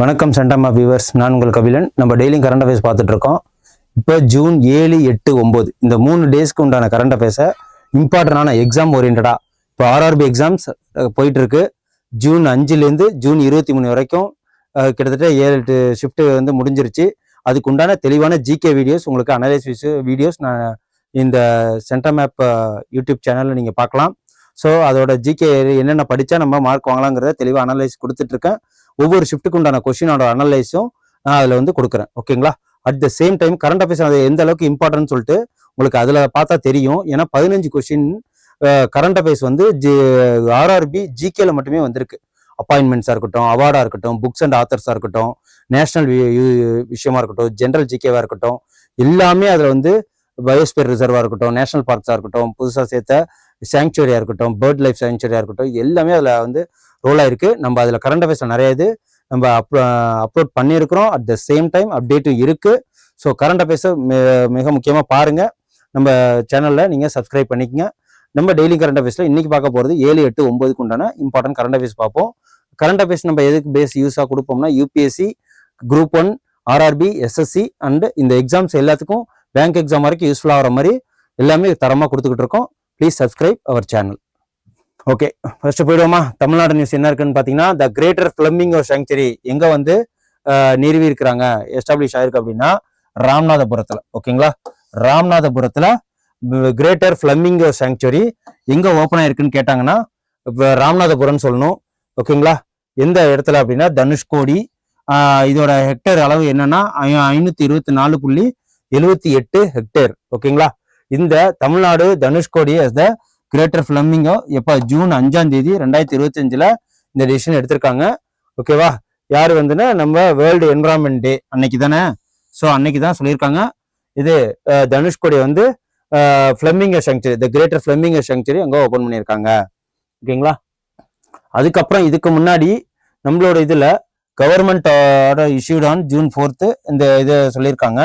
வணக்கம் centum of viewers, நான் உங்கள் கபிலன். நம்ம டெய்லி கரண்ட் அஃபேர்ஸ் பார்த்துட்டு இருக்கோம். இப்போ ஜூன் 7, 8, 9 இந்த 3 டேஸ்க்கு உண்டான கரண்ட் அஃபேர்ஸை இம்பார்ட்டண்டான எக்ஸாம் ஓரியன்டா இப்போ ஆர்ஆர்பி எக்ஸாம்ஸ் போயிட்டு இருக்கு. ஜூன் 5லேருந்து ஜூன் 23 வரைக்கும் கிட்டத்தட்ட 7-8 ஷிஃப்ட் வந்து முடிஞ்சிருச்சு. அதுக்கு உண்டான தெளிவான ஜிகே வீடியோஸ், உங்களுக்கு அனலைசிஸ் வீடியோஸ் நான் இந்த சென்டம் ஆப் யூடியூப் சேனலில் நீங்கள் பார்க்கலாம். ஸோ அதோட ஜிகே என்னென்ன படித்தா நம்ம மார்க் வாங்கலாங்கிறத தெளிவாக அனலைஸ் கொடுத்துட்ருக்கேன். ஒவ்வொரு ஷிஃப்ட்டுக்கு உண்டான கொஸ்டினோட அனலைஸும் நான் அதில் வந்து கொடுக்குறேன். ஓகேங்களா? At the same time current affairs அது எந்த அளவுக்கு இம்பார்ட்டன்ட் சொல்லிட்டு உங்களுக்கு அதில் பார்த்தா தெரியும். ஏன்னா 15 கொஸ்டின் கரண்ட் அஃபேர்ஸ் வந்து ஆர்ஆர்பி ஜிகேல மட்டுமே வந்திருக்கு. அப்பாயின்மெண்ட்ஸாக இருக்கட்டும், அவார்டாக இருக்கட்டும், புக்ஸ் அண்ட் ஆத்தர்ஸாக இருக்கட்டும், நேஷனல் விஷயமா இருக்கட்டும், ஜென்ரல் ஜிகேவாக இருக்கட்டும், எல்லாமே அதில் வந்து பயோஸ்பியர் ரிசர்வாக இருக்கட்டும், நேஷனல் பார்க்ஸாக இருக்கட்டும், புதுசாக சேர்த்த சாங்சுவரியாக இருக்கட்டும், பேர்ட் லைஃப் சாங்சுவரியாக இருக்கட்டும், இது எல்லாமே அதில் வந்து ரோல் ஆயிருக்கு. நம்ம அதில் கரண்ட் அஃபேர்ஸில் நிறைய இது நம்ம அப்லோட் பண்ணியிருக்கிறோம். அட் த சேம் டைம் அப்டேட்டும் இருக்குது. ஸோ கரண்ட் அஃபேர்ஸை மிக முக்கியமாக பாருங்கள். நம்ம சேனலில் நீங்கள் சப்ஸ்கிரைப் பண்ணிக்கங்க. நம்ம டெய்லி கரண்ட் அஃபேர்ஸில் இன்றைக்கி பார்க்க போகிறது 7, 8, 9க்கு உண்டான இம்பார்ட்டன்ட் கரண்ட் அஃபேர்ஸ் பார்ப்போம். கரண்ட் அஃபேர்ஸ் நம்ம எதுக்கு பேஸ் யூஸாக கொடுப்போம்னா UPSC, group 1, RRB, SSC and இந்த எக்ஸாம்ஸ் எல்லாத்துக்கும் பேங்க் எக்ஸாம் வரைக்கும் யூஸ்ஃபுல் ஆகிற மாதிரி எல்லாமே தரமாக கொடுத்துக்கிட்டு இருக்கோம். Please subscribe our channel. Okay, first போயிடுவோமா? தமிழ்நாடு நியூஸ் என்ன இருக்குன்னு பார்த்தீங்கன்னா, த கிரேட்டர் ஃபிளமிங்கோ சாங்சுரி எங்கே வந்து நிறுவி இருக்கிறாங்க, எஸ்டாப்ளிஷ் ஆயிருக்கு அப்படின்னா ராமநாதபுரத்தில். ஓகேங்களா? ராமநாதபுரத்தில் கிரேட்டர் ஃபிளமிங்கோ சாங்சுரி எங்கே ஓப்பன் ஆயிருக்குன்னு கேட்டாங்கன்னா ராமநாதபுரம்னு சொல்லணும். ஓகேங்களா? எந்த இடத்துல அப்படின்னா தனுஷ்கோடி. இதோட ஹெக்டேர் அளவு என்னன்னா 524.78 ஹெக்டேர். ஓகேங்களா? இந்த Tamil Nadu Dhanushkodi as the greater flamingo எப்போ ஜூன் 5ஆம் தேதி 2025 இந்த டிசிஷன் எடுத்திருக்காங்க. ஓகேவா? யார் வந்துன்னா நம்ம வேர்ல்டு என்விரான்மெண்ட் டே அன்னைக்கு தானே. ஸோ அன்னைக்கு தான் சொல்லியிருக்காங்க இது தனுஷ்கோடி வந்து ஃபிளமிங்கோ சாங்சுரி, த கிரேட்டர் ஃபிளமிங்கோ சாங்சுரி அங்கே ஓப்பன் பண்ணியிருக்காங்க. ஓகேங்களா? அதுக்கப்புறம் இதுக்கு முன்னாடி நம்மளோட இதில் கவர்மெண்டோட இஷ்யூட் ஆன் ஜூன் 4 இந்த இதை சொல்லியிருக்காங்க.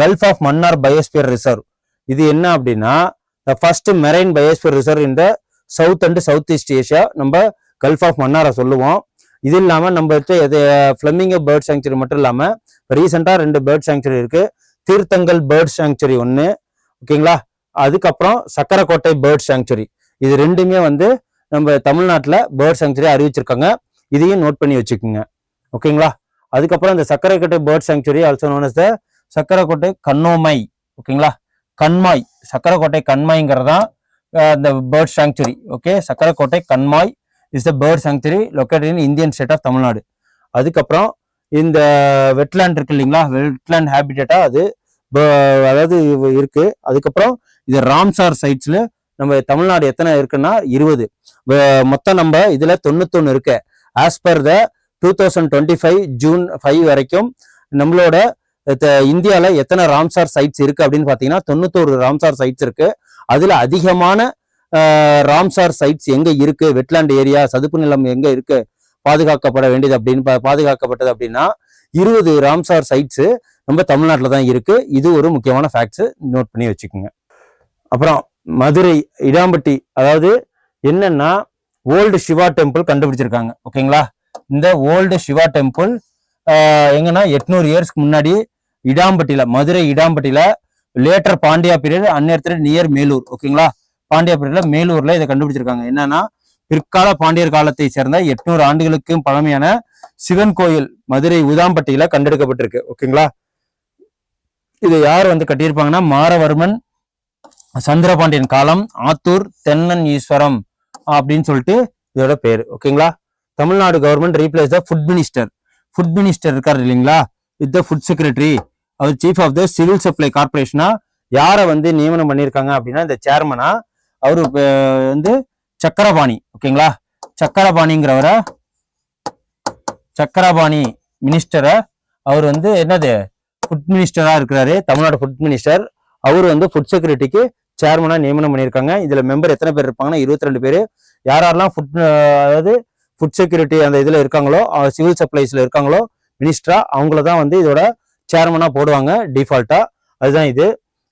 Gulf of Mannar biosphere reserve. இது என்ன அப்படின்னா the first marine biosphere reserve இந்த south and south east Asia. நம்ம கல்ஃப் ஆஃப் மன்னாரை சொல்லுவோம். இது இல்லாமல் நம்ம ஃபிளமிங்கோ பேர்ட் சாங்சுரி மட்டும் இல்லாமல் ரீசெண்டாக 2 பேர்ட் சாங்சுரி இருக்கு. தீர்த்தங்கல் பேர்ட் சாங்சுரி 1. ஓகேங்களா? அதுக்கப்புறம் சக்கரக்கோட்டை பேர்ட் சாங்சுரி. இது ரெண்டுமே வந்து நம்ம தமிழ்நாட்டில் பேர்ட் சாங்சுரி அறிவிச்சிருக்காங்க. இதையும் நோட் பண்ணி வச்சுக்கோங்க. ஓகேங்களா? அதுக்கப்புறம் இந்த Chakkarakottai bird sanctuary also known as the Chakkarakottai கண்ணோமை. ஓகேங்களா? கண்மாய், சக்கரக்கோட்டை கண்மாய்ங்கிறதான் இந்த bird sanctuary. Okay, Chakkarakottai Kanmai is the bird sanctuary located in Indian state of Tamil Nadu. அதுக்கப்புறம் இந்த வெட்லேண்ட் இருக்கு இல்லைங்களா, வெட்லேண்ட் ஹேபிட்டேட்டா அது அதாவது இருக்கு. அதுக்கப்புறம் இது ராம்சார் சைட்ஸ்ல நம்ம தமிழ்நாடு எத்தனை இருக்குன்னா 20. மொத்தம் நம்ம இதுல 91 இருக்கு. ஆஸ் பர் த 2025 ஜூன் 5 வரைக்கும் நம்மளோட இந்தியாவில் எத்தனை ராம்சார் சைட்ஸ் இருக்கு அப்படின்னு பார்த்தீங்கன்னா 91 ராம்சார் சைட்ஸ் இருக்கு. அதுல அதிகமான ராம்சார் சைட்ஸ் எங்க இருக்கு, வெட்லேண்ட் ஏரியா, சதுப்பு நிலம் எங்க இருக்கு பாதுகாக்கப்பட வேண்டியது அப்படின்னு பாதுகாக்கப்பட்டது அப்படின்னா 20 ராம்சார் சைட்ஸ் நம்ம தமிழ்நாட்டில் தான் இருக்கு. இது ஒரு முக்கியமான ஃபேக்ட்ஸ், நோட் பண்ணி வச்சுக்கோங்க. அப்புறம் மதுரை இடாம்பட்டி, அதாவது என்னன்னா ஓல்டு சிவா டெம்பிள் கண்டுபிடிச்சிருக்காங்க. ஓகேங்களா? இந்த ஓல்டு சிவா டெம்பிள் எங்கன்னா 800 இயர்ஸ்க்கு முன்னாடி இடாம்பட்டியில, மதுரை இடாம்பட்டியில லேட்டர் பாண்டியா பீரியட் அந்நேரத்துல நியர் மேலூர். ஓகேங்களா? பாண்டியா பீரியட்ல மேலூர்ல இதை கண்டுபிடிச்சிருக்காங்க. என்னன்னா பிற்கால பாண்டியர் காலத்தை சேர்ந்த 800 ஆண்டுகளுக்கும் பழமையான சிவன் கோயில் மதுரை உதாம்பட்டியில கண்டெடுக்கப்பட்டிருக்கு. ஓகேங்களா? இதை யார் வந்து கட்டியிருப்பாங்கன்னா மாரவர்மன் சந்திரபாண்டியன் காலம், ஆத்தூர் தென்னன் ஈஸ்வரம் அப்படின்னு சொல்லிட்டு இதோட பேரு. ஓகேங்களா? Tamil Nadu government replace the food minister. Food minister இருக்காரு இல்லைங்களா, வித் த ஃபுட் செக்ரட்டரி, அவர் chief of the civil supply கார்பரேஷனா யாரை வந்து நியமனம் பண்ணியிருக்காங்க அப்படின்னா இந்த சேர்மனா அவரு வந்து சக்கரபாணி. ஓகேங்களா? சக்கரபாணிங்கிறவரை, சக்கரபாணி மினிஸ்டரை அவர் வந்து என்னது ஃபுட் மினிஸ்டரா இருக்கிறாரு, தமிழ்நாடு ஃபுட் மினிஸ்டர். அவர் வந்து ஃபுட் செக்யூரிட்டிக்கு சேர்மனா நியமனம் பண்ணியிருக்காங்க. இதுல மெம்பர் எத்தனை பேர் இருப்பாங்கன்னா 22 பேர். யாரெல்லாம் அதாவது ஃபுட் செக்யூரிட்டி அந்த இதுல இருக்காங்களோ, சிவில் சப்ளைஸ்ல இருக்காங்களோ மினிஸ்டரா, அவங்கள தான் வந்து இதோட சேர்மனா போடுவாங்க டிஃபால்ட்டா. அதுதான் இது.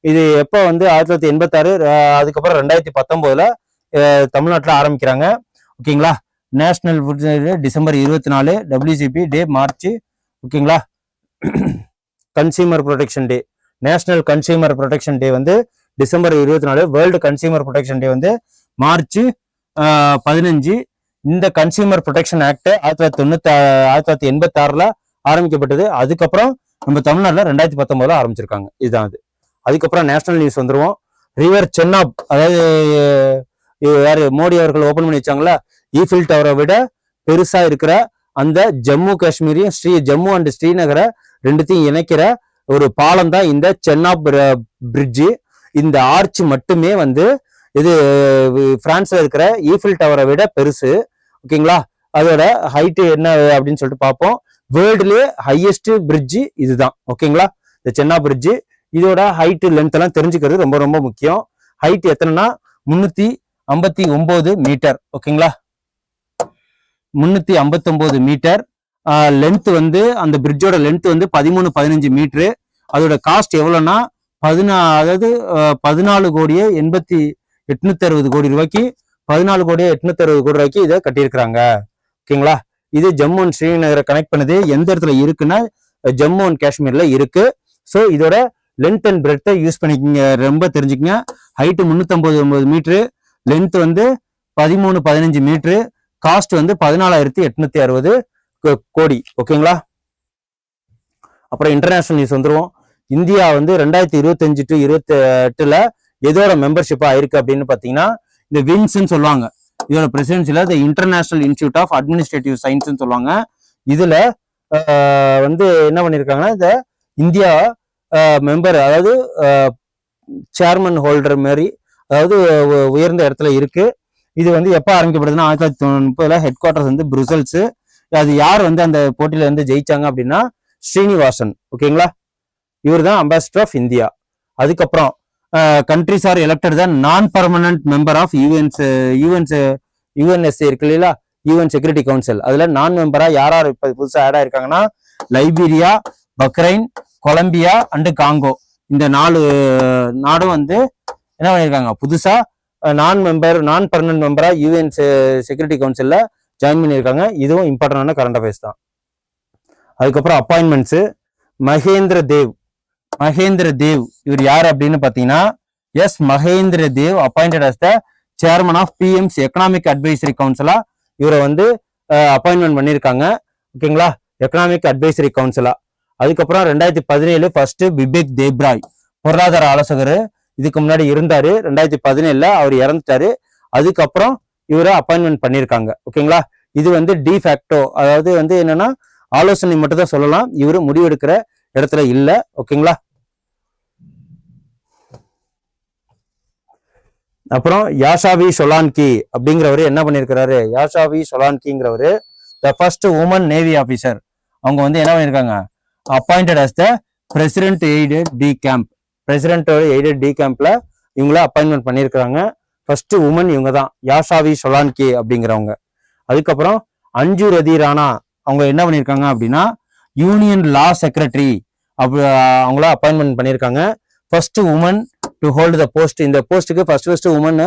இது எப்போ வந்து 1986 அதுக்கப்புறம் 2019ல தமிழ்நாட்டில் ஆரம்பிக்கிறாங்க. ஓகேங்களா. நேஷனல் ஃபுட் டிசம்பர் 24 WCP டே மார்ச். ஓகேங்களா. கன்சியூமர் ப்ரொடெக்ஷன் டே, நேஷனல் கன்சியூமர் ப்ரொடெக்ஷன் டே வந்து டிசம்பர் 24. வேர்ல்டு கன்சியூமர் ப்ரொடெக்ஷன் டே வந்து மார்ச் 15. இந்த கன்சியூமர் ப்ரொடெக்ஷன் ஆக்ட் 1986ல ஆரம்பிக்கப்பட்டது. அதுக்கப்புறம் நம்ம தமிழ்நாட்டில் 2019ல ஆரம்பிச்சிருக்காங்க. இதுதான் அது. அதுக்கப்புறம் நேஷனல் நியூஸ் வந்துருவோம். ரிவர் சென்னாப், அதாவது யாரு மோடி அவர்கள் ஓபன் பண்ணி வச்சாங்களா, ஈஃபில் டவரை விட பெருசா இருக்கிற அந்த ஜம்மு காஷ்மீரையும் ஜம்மு அண்ட் ஸ்ரீநகரை ரெண்டுத்தையும் இணைக்கிற ஒரு பாலம் தான் இந்த சென்னாப் பிரிட்ஜு. இந்த ஆர்ச் மட்டுமே வந்து இது பிரான்ஸ்ல இருக்கிற ஈஃபில் டவரை விட பெருசு. ஓகேங்களா. அதோட ஹைட் என்ன அப்படின்னு சொல்லிட்டு பார்ப்போம். வேர்ல்டுலயே ஹையஸ்ட் பிரிட்ஜ் இதுதான். ஓகேங்களா. இந்த சென்னாப் பிரிட்ஜ். இதோட ஹைட் லென்த் எல்லாம் தெரிஞ்சுக்கிறது ரொம்ப ரொம்ப முக்கியம். ஹைட் எத்தனைனா 359 மீட்டர். ஓகேங்களா. 359 மீட்டர். லென்த் வந்து அந்த பிரிட்ஜோட லென்த் வந்து 13-15 மீட்டரு. அதோட காஸ்ட் எவ்வளவுனா 14 கோடியே 860 கோடி ரூபாய்க்கு 14 கோடியே 860 கோடி ரூபாய்க்கு இதை கட்டியிருக்கிறாங்க. ஓகேங்களா. இது ஜம்மு அண்ட் ஸ்ரீநகரை கனெக்ட் பண்ணுது. எந்த இடத்துல இருக்குன்னா ஜம்மு அண்ட் காஷ்மீர்ல இருக்கு. ஸோ இதோட லென்த் அண்ட் பிரெத்தை யூஸ் பண்ணிக்கங்க, ரொம்ப தெரிஞ்சுக்கங்க. ஹைட்டு 359 மீட்டரு, லென்த் வந்து 13-15 மீட்டரு, காஸ்ட் வந்து 14,860 கோடி. ஓகேங்களா. அப்புறம் இன்டர்நேஷனல் நியூஸ் வந்துருவோம். இந்தியா வந்து 2025-28ல எதோட மெம்பர்ஷிப்பா ஆயிருக்கு அப்படின்னு பாத்தீங்கன்னா இந்த வின்ஸ்ன்னு சொல்லுவாங்க. இதோட பிரசிடென்சில இந்த இன்டர்நேஷனல் இன்ஸ்டிடியூட் ஆஃப் அட்மினிஸ்ட்ரேட்டிவ் சயின்ஸ்ன்னு சொல்லுவாங்க. இதுல வந்து என்ன பண்ணிருக்காங்கன்னா இந்த இந்தியா மெம்பர், அதாவது சேர்மன் ஹோல்டர் மாதிரி, அதாவது உயர்ந்த இடத்துல இருக்கு. இது வந்து எப்ப ஆரம்பிக்கப்படுதுன்னா 1930ல ஹெட் குவார்டர்ஸ் வந்து புருசல்ஸ். அது யார் வந்து அந்த போட்டியில வந்து ஜெயிச்சாங்க அப்படின்னா ஸ்ரீனிவாசன். ஓகேங்களா. இவர் தான் அம்பாசிடர் ஆஃப் இந்தியா. அதுக்கப்புறம் கண்ட்ரிஸ் ஆர் எலெக்டட் த நான் பர்மனன்ட் மெம்பர் ஆஃப் யுஎன்எஸ்ஏ இருக்கு இல்லையா, யூஎன் செக்யூரிட்டி கவுன்சில். அதுல நான் மெம்பரா யார் யார் இப்ப புதுசா ஆட் ஆயிருக்காங்கன்னா Liberia, Bahrain, Colombia and Congo. இந்த 4 நாடும் வந்து என்ன பண்ணியிருக்காங்க, புதுசா நான் பர்மனன்ட் மெம்பரா யூஎன் செக்யூரிட்டி கவுன்சில்ல ஜாயின் பண்ணியிருக்காங்க. இதுவும் இம்பார்ட்டன்டான கரண்ட் அஃபேர்ஸ் தான். அதுக்கப்புறம் அப்பாயின்மெண்ட்ஸ். மகேந்திர தேவ் இவர் யார் அப்படின்னு பாத்தீங்கன்னா Mahendra Dev appointed as the chairman of PM's economic advisory கவுன்சிலா இவரை வந்து அப்பாயின்மெண்ட் பண்ணியிருக்காங்க. ஓகேங்களா. எக்கனாமிக் அட்வைசரி கவுன்சிலா. அதுக்கப்புறம் 2017 ஃபர்ஸ்ட் விவேக் தேப்ராய் பொருளாதார ஆலோசகர் இதுக்கு முன்னாடி இருந்தாரு. 2017ல அவர் இறந்துட்டாரு. அதுக்கப்புறம் இவரை அப்பாயின்மெண்ட் பண்ணியிருக்காங்க. ஓகேங்களா. இது வந்து டி ஃபேக்டோ, அதாவது வந்து என்னன்னா ஆலோசனை மட்டும் தான் சொல்லலாம், இவரு முடிவெடுக்கிற இடத்துல இல்ல. ஓகேங்களா. அப்புறம் யாஷாவி சொலான்கி அப்படிங்கிறவரு என்ன பண்ணிருக்கிறாரு, யாஷாவி சொலான்கிங்கிறவரு the first woman navy officer. அவங்க வந்து என்ன பண்ணிருக்காங்க, appointed as the president aide de camp. பிரசிடென்டோட எய்டட் டி கேம்ப்ல இவங்கள அப்பாயின்மெண்ட் பண்ணியிருக்கிறாங்க. ஃபர்ஸ்ட் உமன் இவங்க தான், யாஷாவி சொலான்கி அப்படிங்கிறவங்க. அதுக்கப்புறம் அஞ்சு ரதி ராணா அவங்க என்ன பண்ணியிருக்காங்க அப்படின்னா யூனியன் லா செக்ரட்டரி அவங்கள அப்பாயின்மெண்ட் பண்ணியிருக்காங்க. First woman to hold the post. இந்த போஸ்ட்டுக்கு ஃபர்ஸ்ட் உமன்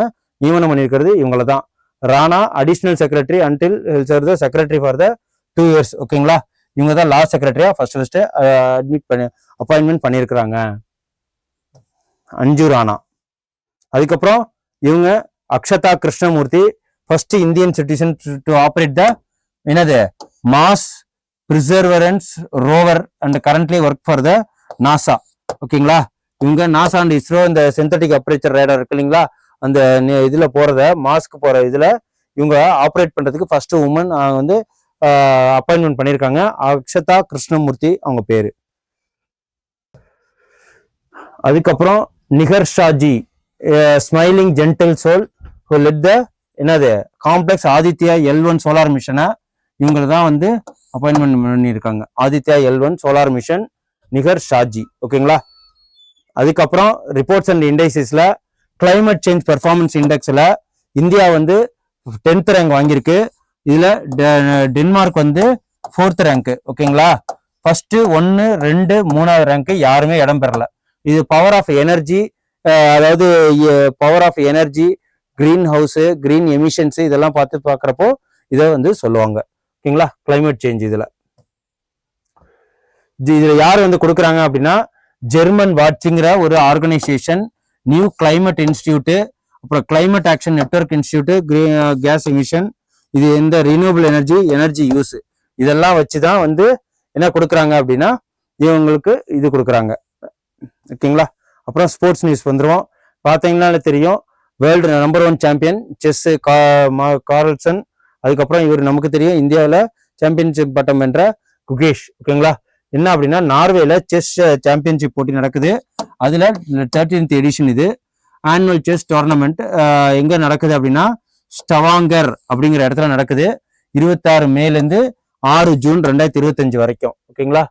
நியமனம் பண்ணியிருக்கிறது இவங்கள தான். Rana additional secretary until serve the secretary for the 2 years. ஓகேங்களா. இவங்க தான் லா செக்ரட்டரியா ஃபர்ஸ்ட் அப்பாயின்மெண்ட் பண்ணியிருக்கிறாங்க, அஞ்சு ராணா. அதுக்கப்புறம் இவங்க Akshata Krishnamurthy, first Indian citizen to operate the என்னது Mars Perseverance rover and currently work for the NASA. ஓகேங்களா. இவங்க நாசா அண்ட் இஸ்ரோ இந்த சிந்தட்டிக் அப்பரேச்சர் ரேடார் இருக்கு இல்லைங்களா, அந்த இதுல போறத மாஸ்க்கு போற இதுல இவங்க ஆப்ரேட் பண்றதுக்கு ஃபர்ஸ்ட் உமன் வந்து அப்பாயின்மெண்ட் பண்ணியிருக்காங்க. அக்ஷதா கிருஷ்ணமூர்த்தி அவங்க பேரு. அதுக்கப்புறம் Nigar Shaji, smiling gentle soul who led the என்னது காம்ப்ளெக்ஸ் ஆதித்யா L1 சோலார் மிஷனை இவங்க தான் வந்து அப்பாயின்மெண்ட் பண்ணியிருக்காங்க. ஆதித்யா L1 சோலார் மிஷன், நிகர் ஷாஜி. ஓகேங்களா. அதுக்கப்புறம் ரிப்போர்ட்ஸ் அண்ட் இண்டைசஸ்ல கிளைமேட் சேஞ்ச் பெர்ஃபார்மன்ஸ் இண்டெக்ஸ்ல இந்தியா வந்து 10th ரேங்க் வாங்கியிருக்கு. இதுல டென்மார்க் வந்து 4th ரேங்க். ஓகேங்களா. ஃபர்ஸ்ட் 1, 2, 3வது ரேங்க் யாருமே இடம் பெறல. இது பவர் ஆஃப் எனர்ஜி, அதாவது power of energy, green house, green emissions இதெல்லாம் பார்க்குறப்போ இதை வந்து சொல்லுவாங்க. ஓகேங்களா, கிளைமேட் சேஞ்ச். இதுல யார் வந்து கொடுக்குறாங்க அப்படின்னா ஜெர்மன் வாட்சிங்கிற ஒரு ஆர்கனைசேஷன், நியூ கிளைமேட் இன்ஸ்டியூட், அப்புறம் climate action network institute, gas emission, இது இந்த ரினியூவபிள் எனர்ஜி யூஸ், இதெல்லாம் வச்சுதான் வந்து என்ன கொடுக்குறாங்க அப்படின்னா இவங்களுக்கு இது கொடுக்குறாங்க. ஓகேங்களா, அப்புறம் ஸ்போர்ட்ஸ் நியூஸ் வந்துருவோம். பார்த்தீங்கன்னா தெரியும், world number 1 champion chess Carlsen. அதுக்கப்புறம் இவர் நமக்கு தெரியும் இந்தியாவில் சாம்பியன்ஷிப் பட்டம் வென்ற குகேஷ். ஓகேங்களா, என்ன அப்படின்னா நார்வேல செஸ் சாம்பியன்ஷிப் போட்டி நடக்குது. அதுல 13th எடிஷன் இது ஆனுவல் செஸ் டோர்னமெண்ட். எங்க நடக்குது அப்படின்னா ஸ்டவாங்கர் அப்படிங்கிற இடத்துல நடக்குது. 26 மேலேருந்து 6 ஜூன் 2025 வரைக்கும். ஓகேங்களா,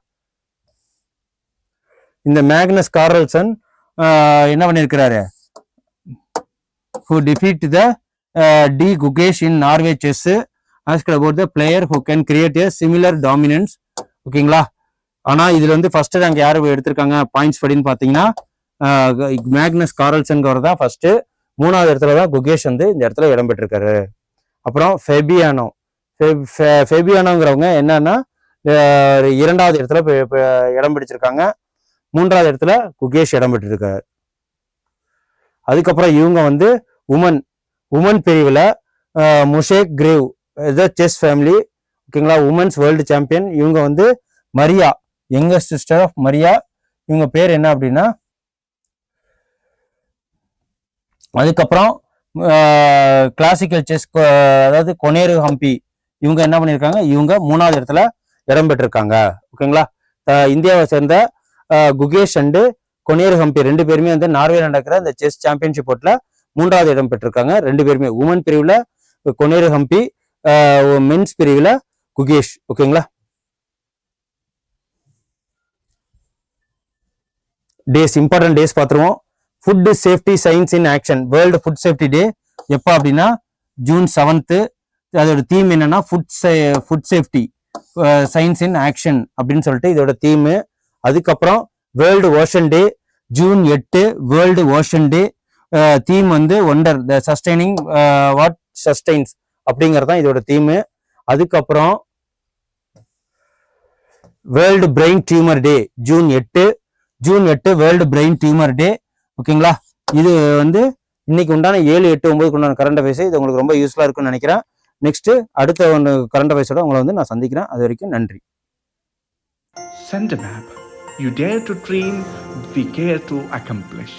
இந்த மேக்னஸ் கார்ல்சன் என்ன பண்ணிருக்கிறாரு, who defeat the D Gugesh in Norway chess, asked about the player who can create a similar dominance. ஓகேங்களா, ஆனா இதுல வந்து ஃபர்ஸ்ட் ரேங்க் யாரு எடுத்திருக்காங்க பாயிண்ட்ஸ் படின்னு பாத்தீங்கன்னா மேக்னஸ் கார்ல்சன்கிறவர் தான் ஃபர்ஸ்ட். 3வது இடத்துல தான் குகேஷ் வந்து இந்த இடத்துல இடம்பெற்றிருக்காரு. அப்புறம் ஃபெபியானோங்கிறவங்க என்னன்னா 2வது இடத்துல இடம் பிடிச்சிருக்காங்க. 3வது இடத்துல குகேஷ் இடம் பெற்றிருக்காரு. அதுக்கப்புறம் இவங்க வந்து உமன் பிரிவில் முஷேக் கிரேவ் செஸ் ஃபேமிலி. ஓகேங்களா, உமன்ஸ் வேர்ல்டு சாம்பியன். இவங்க வந்து Maria, youngest sister of Maria. இவங்க பேர் என்ன அப்படின்னா, அதுக்கப்புறம் கிளாசிக்கல் செஸ் அதாவது கொனேரு ஹம்பி, இவங்க என்ன பண்ணியிருக்காங்க, இவங்க 3வது இடத்துல இடம் பெற்றிருக்காங்க. ஓகேங்களா, இந்தியாவை சேர்ந்த குகேஷ் அண்டு கொனேரு ஹம்பி 2 பேருமே வந்து நார்வேல நடக்கிற இந்த செஸ் சாம்பியன்ஷிப் போட்டில் 3வது இடம் பெற்றிருக்காங்க. 2 பேருமே உமன் பிரிவில் கொனேரு ஹம்பி, மென்ஸ் பிரிவில் குகேஷ். ஓகேங்களா, டேஸ், இம்பார்ட்டன்ட் டேஸ் பார்த்துருவோம். Food safety science in action, world food safety day எப்போ அப்படின்னா ஜூன் 7th. அதோட தீம் என்னன்னா food safety science in action அப்படின்னு சொல்லிட்டு இதோட தீமு. அதுக்கப்புறம் world ocean day June 8, world ocean day. Theme வந்து wonder, the sustaining what sustains அப்படிங்கிறது தான் இதோட தீமு. அதுக்கப்புறம் world brain tumour day June 8 world brain tumour day. ஓகேங்களா, இது வந்து இன்னைக்கு உண்டான 7, 8, 9 உண்டான கரண்ட் அஃபேர்ஸ். இது உங்களுக்கு ரொம்ப யூஸ்ஃபுல்லா இருக்கும்னு நினைக்கிறேன். நெக்ஸ்ட் அடுத்த ஒன்று கரண்ட் அஃபேர்ஸோட உங்களை வந்து நான் சந்திக்கிறேன். அது வரைக்கும் நன்றி. Send a map. You dare to dream, we care to accomplish.